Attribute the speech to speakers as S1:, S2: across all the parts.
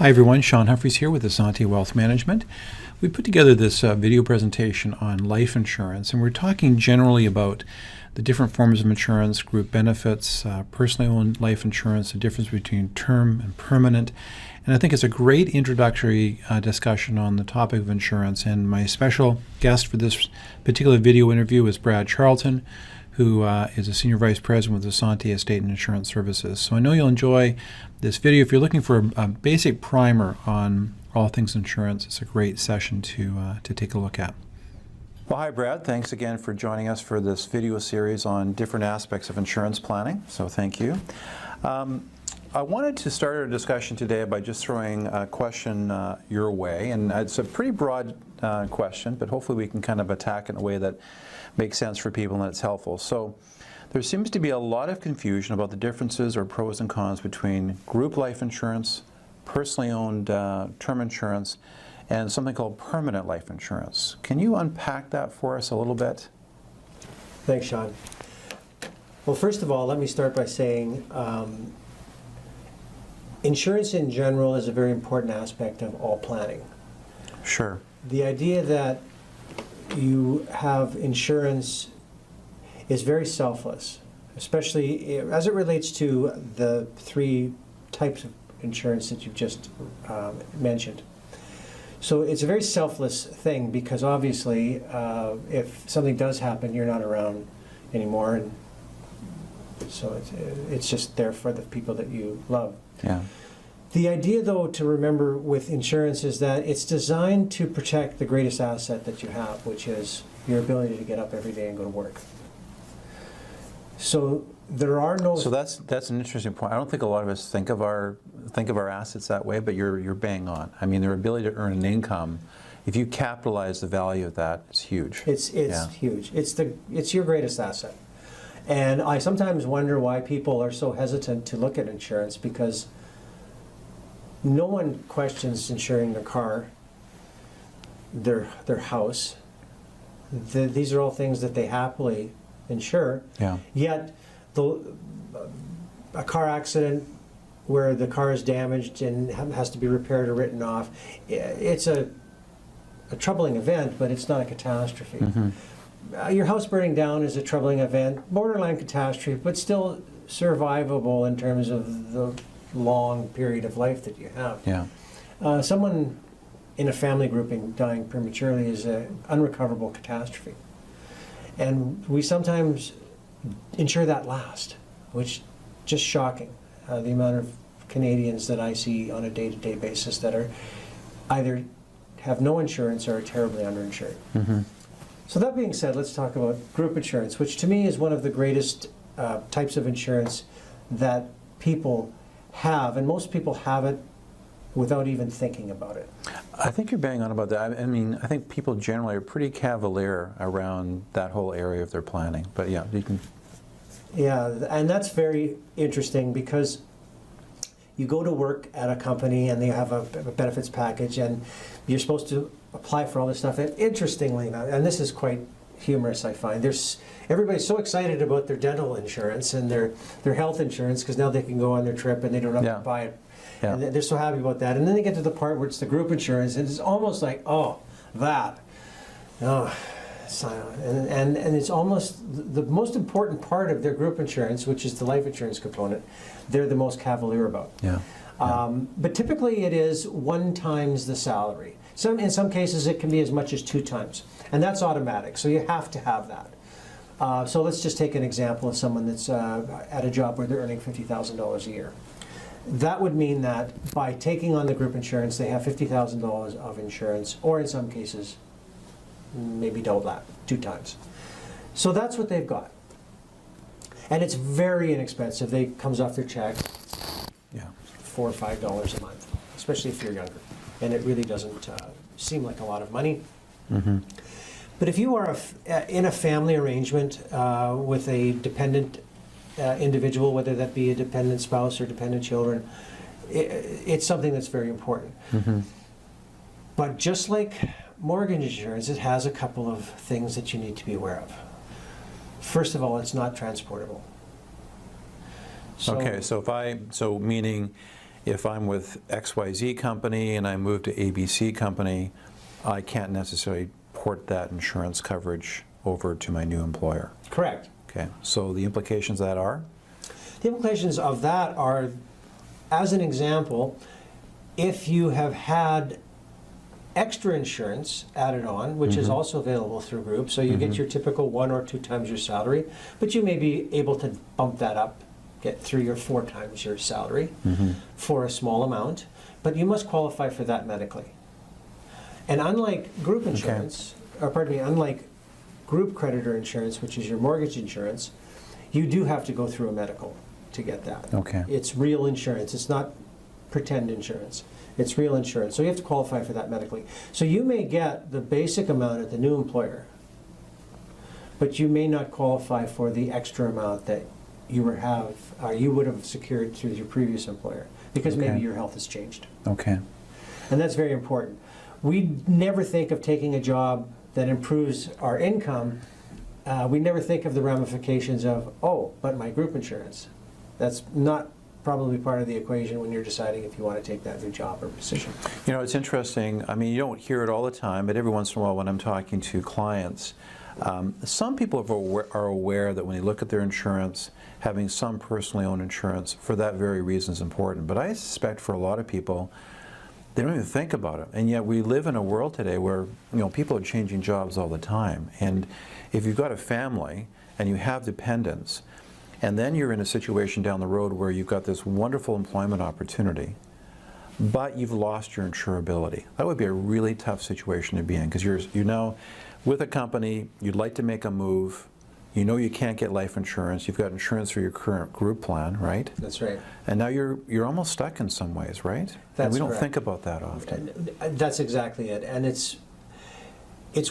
S1: Hi everyone, Shaun Humphries here with Assante Wealth Management. We put together this video presentation on life insurance, and we're talking generally about the different forms of insurance, group benefits, personally owned life insurance, the difference between term and permanent. And I think it's a great introductory discussion on the topic of insurance. And my special guest for this particular video interview is Brad Charlton, who is a Senior Vice President with Assante Estate Insurance Services. So I know you'll enjoy this video. If you're looking for a basic primer on all things insurance, it's a great session to take a look at. Well, hi Brad. Thanks again for joining us for this video series on different aspects of insurance planning. So thank you. I wanted to start our discussion today by just throwing a question your way, and it's a pretty broad question, but hopefully we can kind of attack it in a way that makes sense for people and that's helpful. So there seems to be a lot of confusion about the differences or pros and cons between group life insurance, personally owned term insurance, and something called permanent life insurance. Can you unpack that for us a little bit?
S2: Thanks, Shaun. Well, first of all, let me start by saying insurance in general is a very important aspect of all planning.
S1: Sure.
S2: The idea that you have insurance is very selfless, especially as it relates to the three types of insurance that you've just mentioned. So it's a very selfless thing because obviously if something does happen, you're not around anymore, and so it's just there for the people that you love.
S1: Yeah.
S2: The idea, though, to remember with insurance is that it's designed to protect the greatest asset that you have, which is your ability to get up every day and go to work. So there are no.
S1: So that's an interesting point. I don't think a lot of us think of our assets that way, but you're bang on. I mean, their ability to earn an income, if you capitalize the value of that, it's huge.
S2: It's huge. It's your greatest asset. And I sometimes wonder why people are so hesitant to look at insurance, because no one questions insuring their car, their house. These are all things that they happily insure.
S1: Yeah.
S2: Yet, a car accident where the car is damaged and has to be repaired or written off, it's a troubling event, but it's not a catastrophe. Mm-hmm. Your house burning down is a troubling event, borderline catastrophe, but still survivable in terms of the long period of life that you have.
S1: Yeah.
S2: Someone in a family grouping dying prematurely is an unrecoverable catastrophe. And we sometimes insure that last, which is just shocking. The amount of Canadians that I see on a day-to-day basis that are either have no insurance or are terribly underinsured. Mm-hmm. So that being said, let's talk about group insurance, which to me is one of the greatest types of insurance that people have, and most people have it without even thinking about it.
S1: I think you're bang on about that. I mean, I think people generally are pretty cavalier around that whole area of their planning. But yeah, you can.
S2: Yeah, and that's very interesting because you go to work at a company and they have a benefits package and you're supposed to apply for all this stuff. And interestingly, and this is quite humorous, I find, everybody's so excited about their dental insurance and their health insurance because now they can go on their trip and they don't have to buy it. Yeah. And they're so happy about that. And then they get to the part where it's the group insurance and it's almost like, oh, that. Oh, and it's almost the most important part of their group insurance, which is the life insurance component, they're the most cavalier about.
S1: Yeah.
S2: But typically it is 1 times the salary. In some cases it can be as much as 2 times. And that's automatic, so you have to have that. So let's just take an example of someone that's at a job where they're earning $50,000 a year. That would mean that by taking on the group insurance, they have $50,000 of insurance, or in some cases, maybe double that, 2 times. So that's what they've got. And it's very inexpensive. It comes off their check, $4 or $5 a month, especially if you're younger. And it really doesn't seem like a lot of money. Mm-hmm. But if you are in a family arrangement with a dependent individual, whether that be a dependent spouse or dependent children, it's something that's very important. Mm-hmm. But just like mortgage insurance, it has a couple of things that you need to be aware of. First of all, it's not transportable.
S1: So meaning if I'm with XYZ company and I move to ABC company, I can't necessarily port that insurance coverage over to my new employer.
S2: Correct.
S1: Okay, so the implications of that are?
S2: The implications of that are, as an example, if you have had extra insurance added on, which is also available through group, so you get your typical 1 or 2 times your salary, but you may be able to bump that up, get 3 or 4 times your salary for a small amount, but you must qualify for that medically. And unlike group insurance, or pardon me, unlike group creditor insurance, which is your mortgage insurance, you do have to go through a medical to get that.
S1: Okay.
S2: It's real insurance. It's not pretend insurance. It's real insurance. So you have to qualify for that medically. So you may get the basic amount at the new employer, but you may not qualify for the extra amount that you would have secured through your previous employer, because
S1: Okay.
S2: maybe your health has changed.
S1: Okay.
S2: And that's very important. We never think of taking a job that improves our income. We never think of the ramifications of, oh, but my group insurance. That's not probably part of the equation when you're deciding if you want to take that new job or position.
S1: You know, it's interesting. I mean, you don't hear it all the time, but every once in a while when I'm talking to clients, some people are aware that when they look at their insurance, having some personally owned insurance for that very reason is important. But I suspect for a lot of people, they don't even think about it. And yet we live in a world today where, people are changing jobs all the time. And if you've got a family and you have dependents, and then you're in a situation down the road where you've got this wonderful employment opportunity, but you've lost your insurability. That would be a really tough situation to be in, because you're now with a company, you'd like to make a move, you can't get life insurance, you've got insurance for your current group plan, right?
S2: That's right.
S1: And now you're almost stuck in some ways, right?
S2: That's
S1: and we don't
S2: correct.
S1: think about that often.
S2: That's exactly it. And it's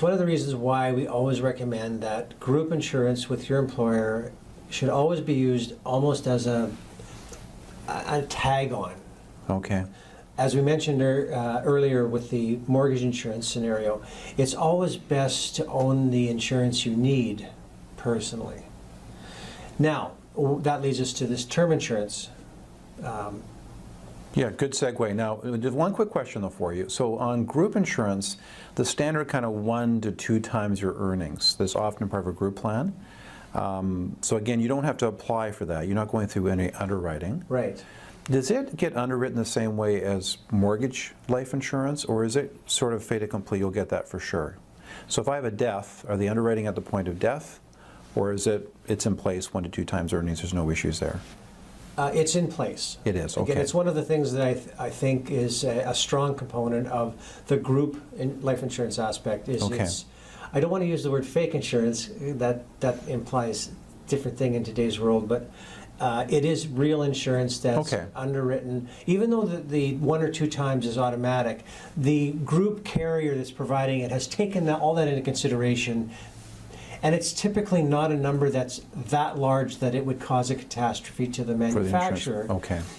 S2: one of the reasons why we always recommend that group insurance with your employer should always be used almost as a tag on.
S1: Okay.
S2: As we mentioned earlier with the mortgage insurance scenario, it's always best to own the insurance you need personally. Now, that leads us to this term insurance.
S1: Yeah, good segue. Now, just one quick question though for you. So on group insurance, the standard kind of 1 to 2 times your earnings. That's often part of a group plan. So again, you don't have to apply for that. You're not going through any underwriting.
S2: Right.
S1: Does it get underwritten the same way as mortgage life insurance, or is it sort of fait accompli, you'll get that for sure? So if I have a death, are they underwriting at the point of death, or is it's in place 1 to 2 times earnings, there's no issues there?
S2: It's in place.
S1: It is, okay.
S2: Again, it's one of the things that I think is a strong component of the group life insurance aspect.
S1: Okay.
S2: I don't want to use the word fake insurance. That implies a different thing in today's world, but it is real insurance that's underwritten. Even though the 1 or 2 times is automatic, the group carrier that's providing it has taken all that into consideration. And it's typically not a number that's that large that it would cause a catastrophe to the manufacturer.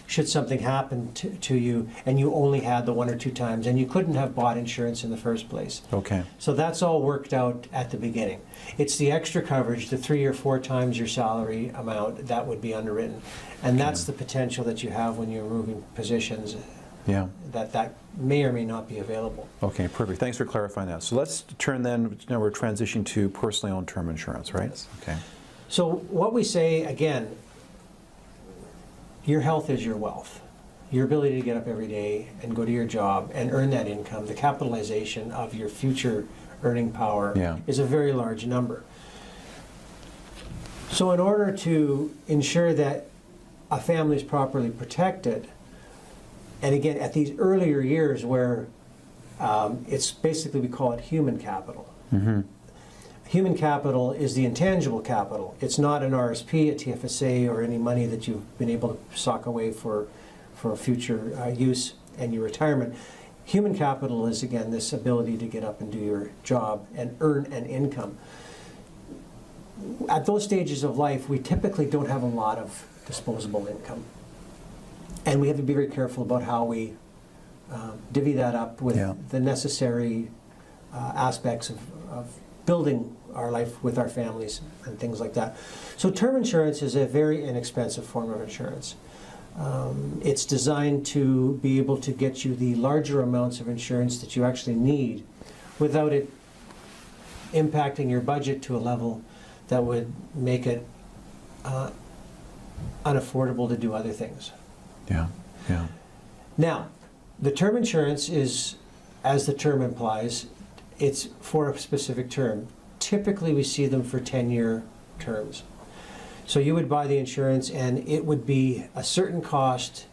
S2: Should something happen to you and you only had the 1 or 2 times and you couldn't have bought insurance in the first place.
S1: Okay.
S2: So that's all worked out at the beginning. It's the extra coverage, the 3 or 4 times your salary amount, that would be underwritten. And that's the potential that you have when you're moving positions.
S1: Yeah.
S2: That may or may not be available.
S1: Okay, perfect. Thanks for clarifying that. So let's turn then, now we're transitioning to personally owned term insurance, right?
S2: Yes.
S1: Okay.
S2: So what we say, again, your health is your wealth. Your ability to get up every day and go to your job and earn that income, the capitalization of your future earning power is a very large number. So in order to ensure that a family is properly protected, and again, at these earlier years where it's basically, we call it human capital.
S1: Mm-hmm.
S2: Human capital is the intangible capital. It's not an RSP, a TFSA, or any money that you've been able to sock away for future use and your retirement. Human capital is, again, this ability to get up and do your job and earn an income. At those stages of life, we typically don't have a lot of disposable income. And we have to be very careful about how we divvy that up with the necessary aspects of building our life with our families and things like that. So term insurance is a very inexpensive form of insurance. It's designed to be able to get you the larger amounts of insurance that you actually need without it impacting your budget to a level that would make it unaffordable to do other things.
S1: Yeah, yeah.
S2: Now, the term insurance is, as the term implies, it's for a specific term. Typically, we see them for 10-year terms. So you would buy the insurance and it would be a certain cost,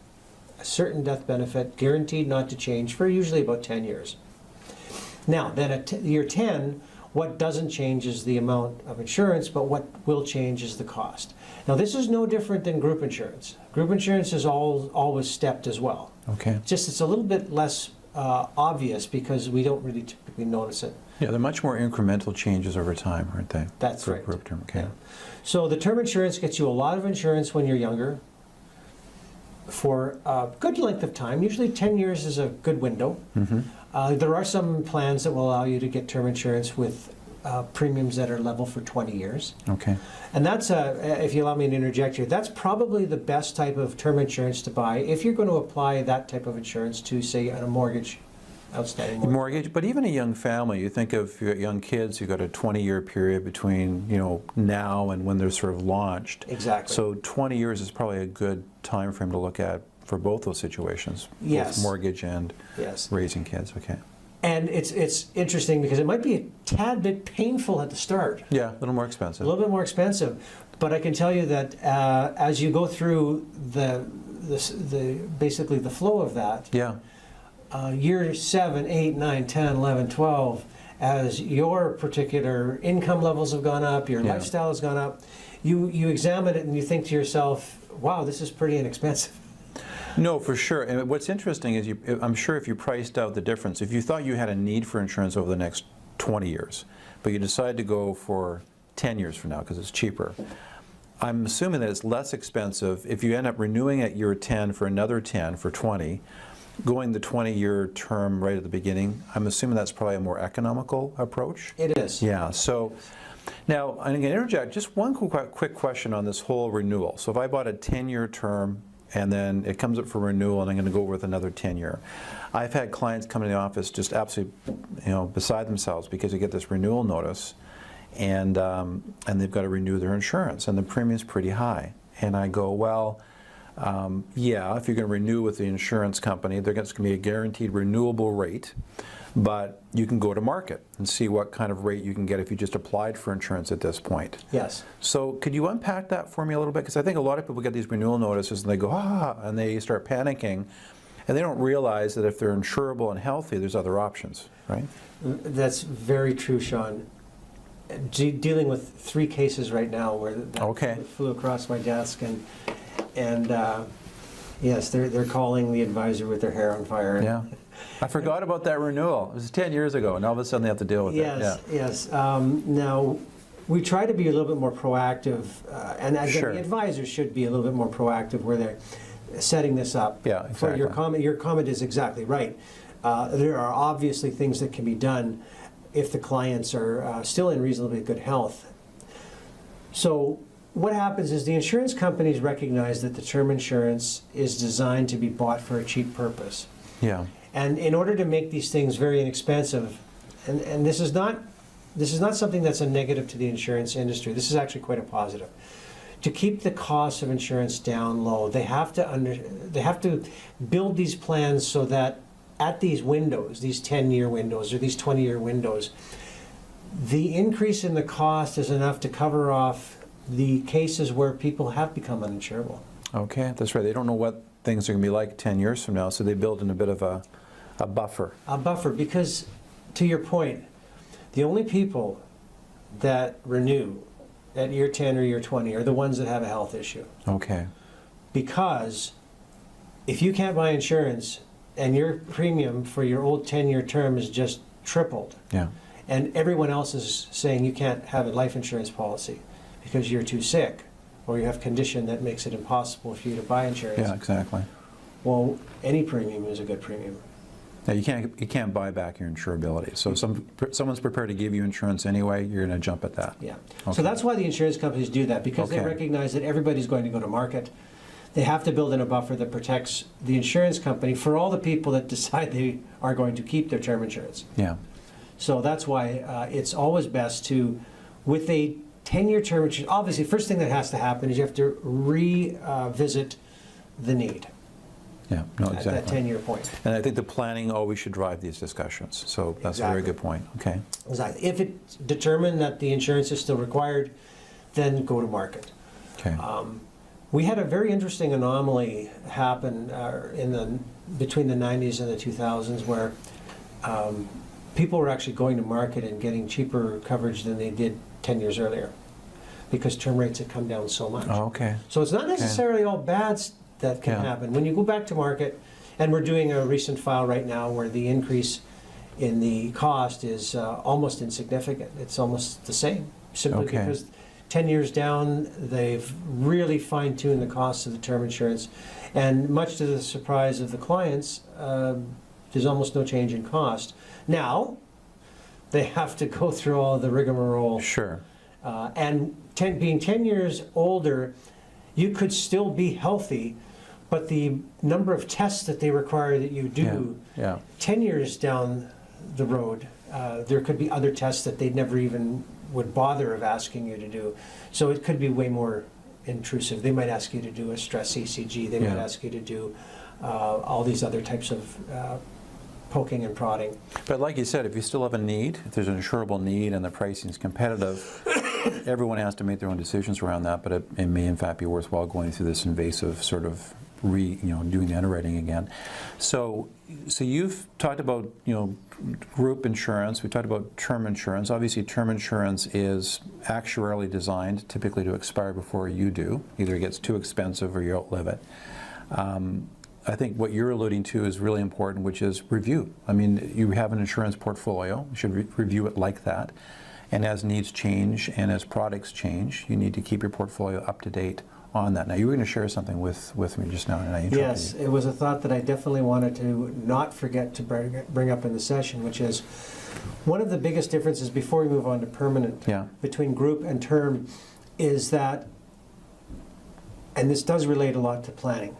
S2: a certain death benefit, guaranteed not to change for usually about 10 years. Now, then at year 10, what doesn't change is the amount of insurance, but what will change is the cost. Now, this is no different than group insurance. Group insurance is always stepped as well.
S1: Okay.
S2: Just it's a little bit less obvious because we don't really typically notice it.
S1: Yeah, they're much more incremental changes over time, aren't they?
S2: That's right.
S1: Group term, okay.
S2: Yeah. So the term insurance gets you a lot of insurance when you're younger for a good length of time. Usually 10 years is a good window.
S1: Mm-hmm.
S2: There are some plans that will allow you to get term insurance with premiums that are level for 20 years.
S1: Okay.
S2: And that's, if you allow me to interject here, that's probably the best type of term insurance to buy if you're going to apply that type of insurance to, say, a mortgage, outstanding
S1: Mortgage, but even a young family, you think of, you got young kids, you've got a 20-year period between, now and when they're sort of launched.
S2: Exactly.
S1: So 20 years is probably a good time frame to look at for both those situations.
S2: Yes.
S1: Both mortgage and
S2: Yes.
S1: raising kids, okay.
S2: And it's interesting because it might be a tad bit painful at the start.
S1: Yeah, a little more expensive.
S2: A little bit more expensive. But I can tell you that as you go through basically the flow of that,
S1: Yeah.
S2: year 7, 8, 9, 10, 11, 12, as your particular income levels have gone up, your
S1: Yeah.
S2: lifestyle has gone up, you examine it and you think to yourself, wow, this is pretty inexpensive.
S1: No, for sure. And what's interesting is, I'm sure if you priced out the difference, if you thought you had a need for insurance over the next 20 years, but you decide to go for 10 years from now because it's cheaper, I'm assuming that it's less expensive if you end up renewing at year 10 for another 10 for 20, going the 20-year term right at the beginning. I'm assuming that's probably a more economical approach.
S2: It is.
S1: Yeah. So now I'm going to interject just one quick question on this whole renewal. So if I bought a 10-year term and then it comes up for renewal and I'm going to go with another 10-year. I've had clients come to the office just absolutely, beside themselves because they get this renewal notice and they've got to renew their insurance and the premium's pretty high. And I go, well, yeah, if you're going to renew with the insurance company, there's going to be a guaranteed renewable rate, but you can go to market and see what kind of rate you can get if you just applied for insurance at this point.
S2: Yes.
S1: So could you unpack that for me a little bit? Because I think a lot of people get these renewal notices and they go, and they start panicking, and they don't realize that if they're insurable and healthy, there's other options, right?
S2: That's very true, Shaun. Dealing with 3 cases right now where that flew across my desk, and yes, they're calling the advisor with their hair on fire.
S1: Yeah. I forgot about that renewal. It was 10 years ago, and all of a sudden they have to deal with it.
S2: Yes, yes. Now, we try to be a little bit more proactive, and again,
S1: Sure.
S2: the advisors should be a little bit more proactive where they're setting this up.
S1: Yeah, exactly.
S2: For your comment is exactly right. There are obviously things that can be done if the clients are still in reasonably good health. So what happens is the insurance companies recognize that the term insurance is designed to be bought for a cheap purpose.
S1: Yeah.
S2: And in order to make these things very inexpensive, and this is not something that's a negative to the insurance industry. This is actually quite a positive. To keep the cost of insurance down low, they have to build these plans so that at these windows, these 10-year windows or these 20-year windows, the increase in the cost is enough to cover off the cases where people have become uninsurable.
S1: Okay, that's right. They don't know what things are going to be like 10 years from now, so they build in a bit of a buffer.
S2: A buffer, because to your point, the only people that renew at year 10 or year 20 are the ones that have a health issue.
S1: Okay.
S2: Because if you can't buy insurance and your premium for your old 10-year term is just tripled,
S1: Yeah.
S2: and everyone else is saying you can't have a life insurance policy because you're too sick or you have a condition that makes it impossible for you to buy insurance.
S1: Yeah, exactly.
S2: Well, any premium is a good premium.
S1: Now, you can't buy back your insurability. So if someone's prepared to give you insurance anyway, you're going to jump at that.
S2: Yeah.
S1: Okay.
S2: So that's why the insurance companies do that, because they
S1: Okay.
S2: recognize that everybody's going to go to market. they have to build in a buffer that protects the insurance company for all the people that decide they are going to keep their term insurance.
S1: Yeah.
S2: So that's why it's always best to, with a 10-year term insurance, obviously first thing that has to happen is you have to revisit the need
S1: Yeah, no,
S2: at
S1: exactly.
S2: that 10-year point.
S1: And I think the planning always should drive these discussions. So that's a very good point. Okay.
S2: Exactly. If it's determined that the insurance is still required, then go to market.
S1: Okay.
S2: We had a very interesting anomaly happen between the 90s and the 2000s where people were actually going to market and getting cheaper coverage than they did 10 years earlier because term rates had come down so much.
S1: Oh, okay.
S2: So it's not necessarily all bad that can happen. When you go back to market, and we're doing a recent file right now where the increase in the cost is almost insignificant. It's almost the same, simply because 10 years down, they've really fine-tuned the cost of the term insurance. And much to the surprise of the clients, there's almost no change in cost. Now, they have to go through all the rigmarole.
S1: Sure.
S2: And being 10 years older, you could still be healthy, but the number of tests that they require that you do, 10 years down the road, there could be other tests that they never even would bother of asking you to do. So it could be way more intrusive. They might ask you to do a stress ECG. They might ask you to do all these other types of poking and prodding.
S1: But like you said, if you still have a need, if there's an insurable need and the pricing is competitive, everyone has to make their own decisions around that, but it may in fact be worthwhile going through this invasive sort of doing the underwriting again. So you've talked about, group insurance. We talked about term insurance. Obviously, term insurance is actuarially designed typically to expire before you do. Either it gets too expensive or you outlive it. I think what you're alluding to is really important, which is review. I mean, you have an insurance portfolio. You should review it like that. And as needs change and as products change, you need to keep your portfolio up to date on that. Now, you were going to share something with me just now, and I interrupted
S2: Yes,
S1: you.
S2: it was a thought that I definitely wanted to not forget to bring up in the session, which is one of the biggest differences before we move on to permanent between group and term is that, and this does relate a lot to planning,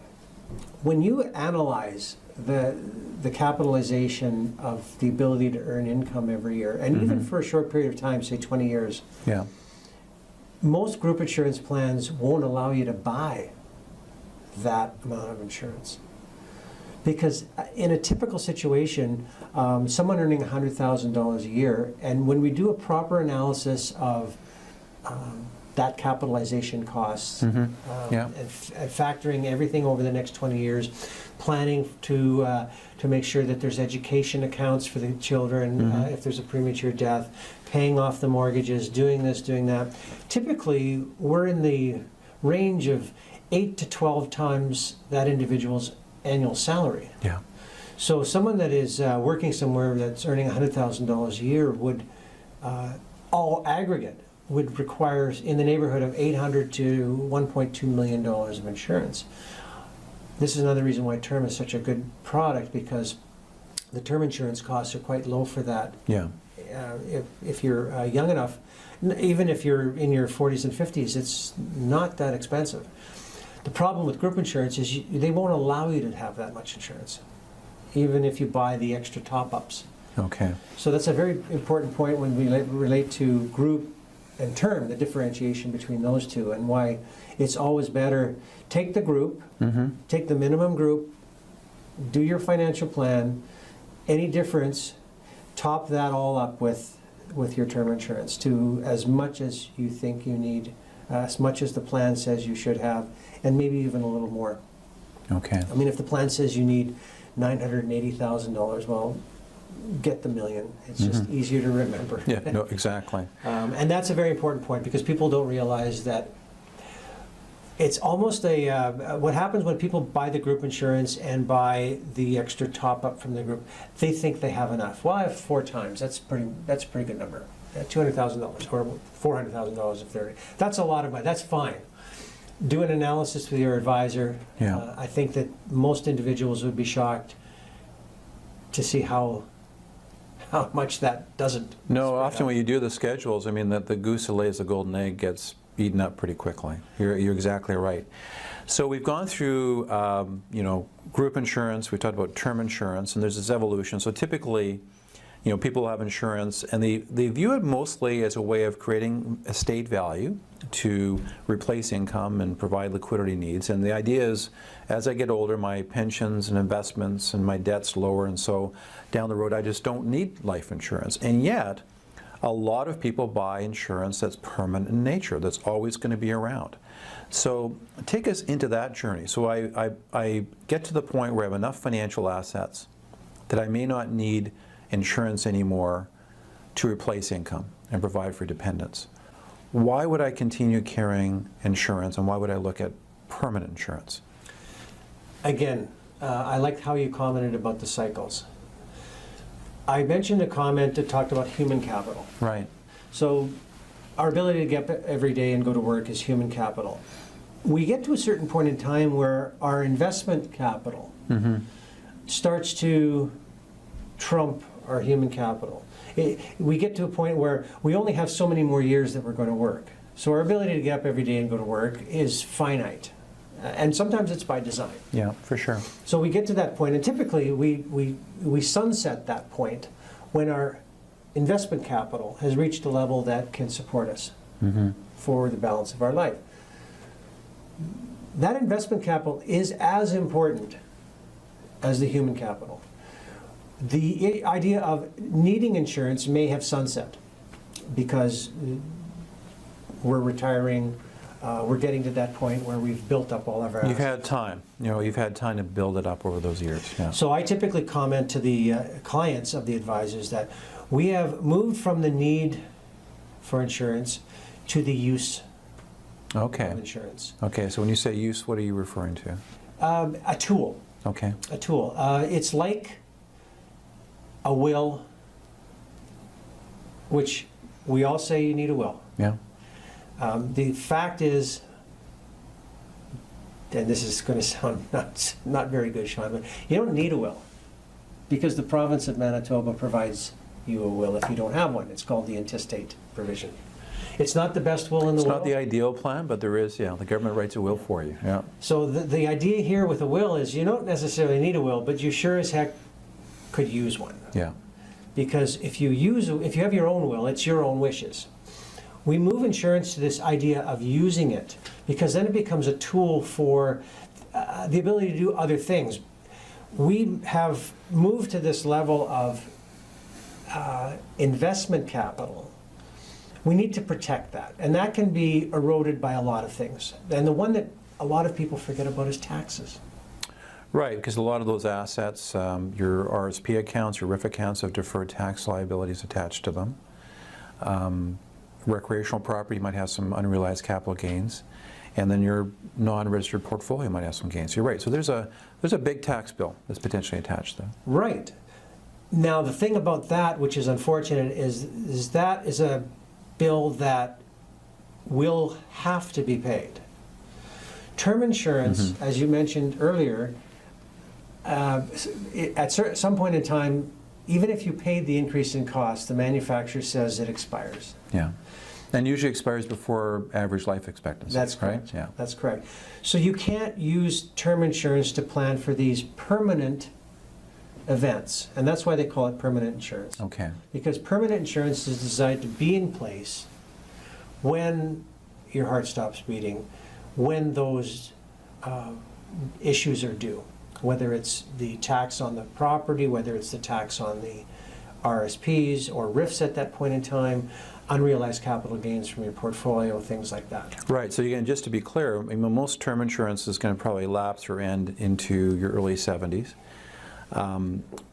S2: when you analyze the capitalization of the ability to earn income every year, and even for a short period of time, say 20 years, most group insurance plans won't allow you to buy that amount of insurance. Because in a typical situation, someone earning $100,000 a year, and when we do a proper analysis of that capitalization costs, and factoring everything over the next 20 years, planning to make sure that there's education accounts for the children if there's a premature death, paying off the mortgages, doing this, doing that. Typically, we're in the range of 8 to 12 times that individual's annual salary.
S1: Yeah.
S2: So someone that is working somewhere that's earning $100,000 a year would, all aggregate, would require in the neighborhood of $800 to $1.2 million of insurance. This is another reason why term is such a good product, because the term insurance costs are quite low for that.
S1: Yeah.
S2: If you're young enough, even if you're in your 40s and 50s, it's not that expensive. The problem with group insurance is they won't allow you to have that much insurance, even if you buy the extra top-ups.
S1: Okay.
S2: So that's a very important point when we relate to group and term, the differentiation between those two, and why it's always better, take the group, take the minimum group, do your financial plan, any difference, top that all up with your term insurance to as much as you think you need, as much as the plan says you should have, and maybe even a little more.
S1: Okay.
S2: I mean, if the plan says you need $980,000, well, get the $1 million. It's just easier to remember.
S1: Yeah, no, exactly.
S2: And that's a very important point, because people don't realize that it's almost what happens when people buy the group insurance and buy the extra top-up from the group, they think they have enough. Well, I have 4 times. That's a pretty good number. $200,000 or $400,000 if they're... That's a lot of money. That's fine. Do an analysis with your advisor.
S1: Yeah.
S2: I think that most individuals would be shocked to see how much that doesn't.
S1: No, often when you do the schedules, I mean, the goose that lays the golden egg gets eaten up pretty quickly. You're exactly right. So we've gone through, group insurance. We talked about term insurance, and there's this evolution. So typically, people have insurance, and they view it mostly as a way of creating estate value to replace income and provide liquidity needs. And the idea is, as I get older, my pensions and investments and my debts lower, and so down the road, I just don't need life insurance. And yet, a lot of people buy insurance that's permanent in nature, that's always going to be around. So take us into that journey. So I get to the point where I have enough financial assets that I may not need insurance anymore to replace income and provide for dependents. Why would I continue carrying insurance, and why would I look at permanent insurance?
S2: Again, I liked how you commented about the cycles. I mentioned a comment that talked about human capital.
S1: Right.
S2: So our ability to get up every day and go to work is human capital. We get to a certain point in time where our investment capital starts to trump our human capital. We get to a point where we only have so many more years that we're going to work. So our ability to get up every day and go to work is finite. And sometimes it's by design.
S1: Yeah, for sure.
S2: So we get to that point, and typically we sunset that point when our investment capital has reached a level that can support us for the balance of our life. That investment capital is as important as the human capital. The idea of needing insurance may have sunset because we're retiring. We're getting to that point where we've built up all of our assets.
S1: You've had time. You've had time to build it up over those years. Yeah.
S2: So I typically comment to the clients of the advisors that we have moved from the need for insurance to the use of insurance.
S1: Okay, so when you say use, what are you referring to?
S2: A tool.
S1: Okay.
S2: A tool. It's like a will, which we all say you need a will.
S1: Yeah.
S2: The fact is, and this is going to sound not very good, Shaun, but you don't need a will because the province of Manitoba provides you a will if you don't have one. It's called the intestate provision. It's not the best will in the world.
S1: It's not the ideal plan, but there is, the government writes a will for you. Yeah.
S2: So the idea here with a will is you don't necessarily need a will, but you sure as heck could use one.
S1: Yeah.
S2: Because if you have your own will, it's your own wishes. We move insurance to this idea of using it because then it becomes a tool for the ability to do other things. We have moved to this level of investment capital. We need to protect that, and that can be eroded by a lot of things. And the one that a lot of people forget about is taxes.
S1: Right, because a lot of those assets, your RSP accounts, your RIF accounts have deferred tax liabilities attached to them. Recreational property might have some unrealized capital gains, and then your non-registered portfolio might have some gains. So you're right. So there's a big tax bill that's potentially attached there.
S2: Right. Now the thing about that, which is unfortunate, is that is a bill that will have to be paid. Term insurance, as you mentioned earlier, at some point in time, even if you paid the increase in cost, the manufacturer says it expires.
S1: Yeah. And usually expires before average life expectancy.
S2: That's correct.
S1: Right? Yeah.
S2: That's correct. So you can't use term insurance to plan for these permanent events, and that's why they call it permanent insurance.
S1: Okay.
S2: Because permanent insurance is designed to be in place when your heart stops beating, when those issues are due, whether it's the tax on the property, whether it's the tax on the RSPs or RIFs at that point in time, unrealized capital gains from your portfolio, things like that.
S1: Right. So again, just to be clear, most term insurance is going to probably lapse or end into your early 70s.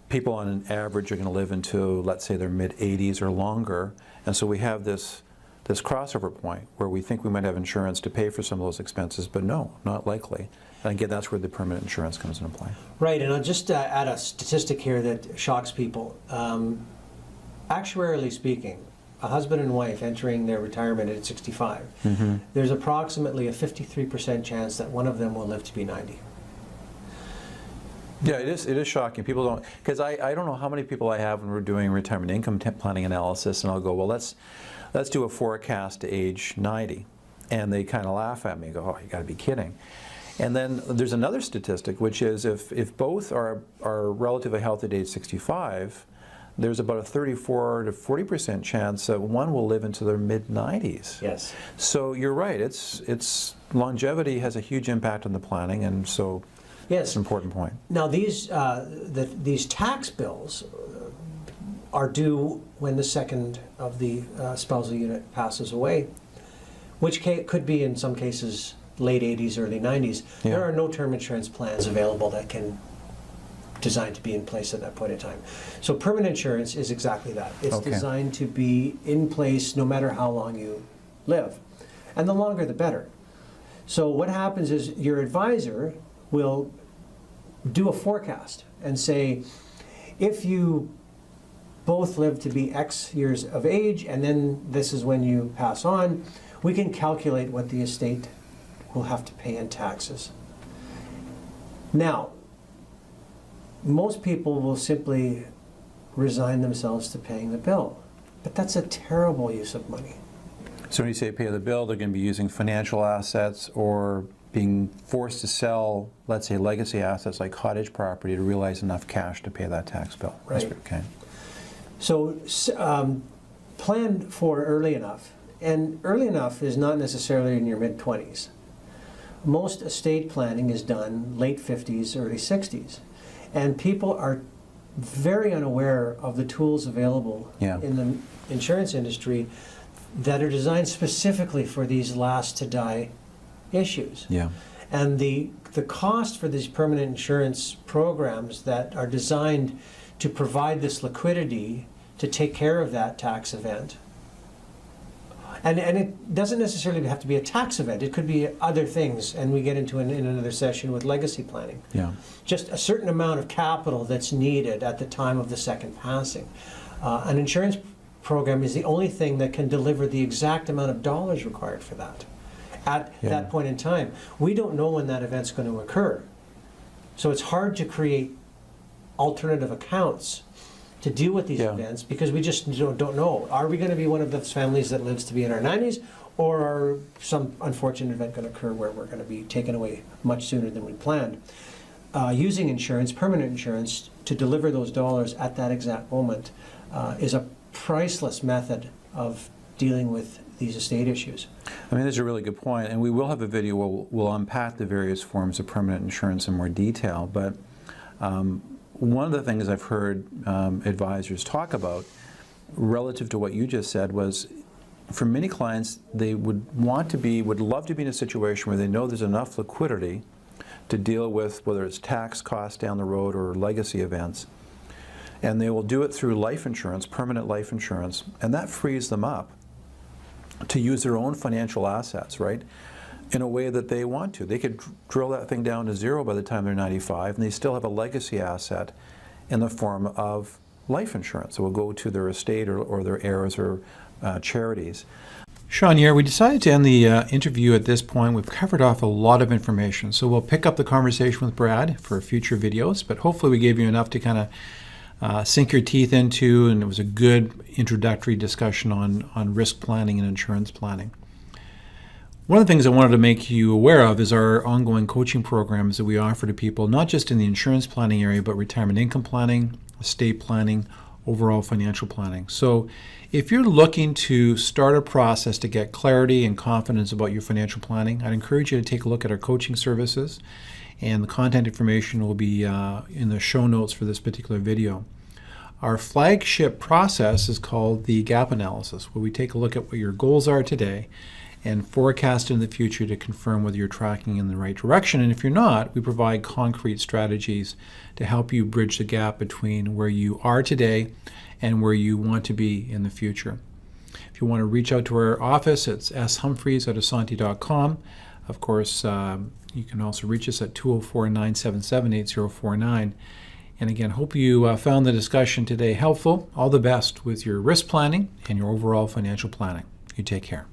S1: People on an average are going to live into, let's say, their mid-80s or longer, and so we have this crossover point where we think we might have insurance to pay for some of those expenses, but no, not likely. And again, that's where the permanent insurance comes into play.
S2: Right, and I'll just add a statistic here that shocks people. Actuarially speaking, a husband and wife entering their retirement at 65, there's approximately a 53% chance that one of them will live to be 90.
S1: Yeah, it is shocking. People don't, because I don't know how many people I have when we're doing retirement income planning analysis, and I'll go, well, let's do a forecast to age 90. And they kind of laugh at me and go, oh, you got to be kidding. And then there's another statistic, which is if both are relatively healthy at age 65, there's about a 34 to 40% chance that one will live into their mid-90s.
S2: Yes.
S1: So you're right. It's longevity has a huge impact on the planning, and so
S2: Yes.
S1: it's an important point.
S2: Now these tax bills are due when the second of the spousal unit passes away, which could be in some cases late 80s, early 90s.
S1: Yeah.
S2: There are no term insurance plans available that can designed to be in place at that point in time. So permanent insurance is exactly that. It's
S1: Okay.
S2: designed to be in place no matter how long you live. And the longer the better. So what happens is your advisor will do a forecast and say, if you both live to be X years of age and then this is when you pass on, we can calculate what the estate will have to pay in taxes. Now, most people will simply resign themselves to paying the bill, but that's a terrible use of money.
S1: So when you say pay the bill, they're going to be using financial assets or being forced to sell, let's say, legacy assets like cottage property to realize enough cash to pay that tax bill.
S2: Right.
S1: Okay.
S2: So plan for early enough, and early enough is not necessarily in your mid-20s. Most estate planning is done late 50s, early 60s. And people are very unaware of the tools available
S1: Yeah.
S2: in the insurance industry that are designed specifically for these last to die issues.
S1: Yeah.
S2: And the cost for these permanent insurance programs that are designed to provide this liquidity to take care of that tax event. And it doesn't necessarily have to be a tax event. It could be other things, and we get into in another session with legacy planning.
S1: Yeah.
S2: Just a certain amount of capital that's needed at the time of the second passing. An insurance program is the only thing that can deliver the exact amount of dollars required for that at that point in time. We don't know when that event's going to occur. So it's hard to create alternative accounts to deal with these events because we just don't know. Are we going to be one of those families that lives to be in our 90s, or are some unfortunate event going to occur where we're going to be taken away much sooner than we planned? Using insurance, permanent insurance, to deliver those dollars at that exact moment is a priceless method of dealing with these estate issues.
S1: I mean, that's a really good point, and we will have a video where we'll unpack the various forms of permanent insurance in more detail, but one of the things I've heard advisors talk about relative to what you just said was, for many clients, they would love to be in a situation where they know there's enough liquidity to deal with whether it's tax costs down the road or legacy events. And they will do it through life insurance, permanent life insurance, and that frees them up to use their own financial assets, right, in a way that they want to. They could drill that thing down to zero by the time they're 95, and they still have a legacy asset in the form of life insurance. It will go to their estate or their heirs or charities. Shaun here. We decided to end the interview at this point. We've covered off a lot of information, so we'll pick up the conversation with Brad for future videos, but hopefully we gave you enough to kind of sink your teeth into, and it was a good introductory discussion on risk planning and insurance planning. One of the things I wanted to make you aware of is our ongoing coaching programs that we offer to people, not just in the insurance planning area, but retirement income planning, estate planning, overall financial planning. So if you're looking to start a process to get clarity and confidence about your financial planning, I'd encourage you to take a look at our coaching services, and the content information will be in the show notes for this particular video. Our flagship process is called the gap analysis, where we take a look at what your goals are today and forecast in the future to confirm whether you're tracking in the right direction. And if you're not, we provide concrete strategies to help you bridge the gap between where you are today and where you want to be in the future. If you want to reach out to our office, it's shumphries@assante.com. Of course, you can also reach us at 204-977-8049. And again, hope you found the discussion today helpful. All the best with your risk planning and your overall financial planning. You take care.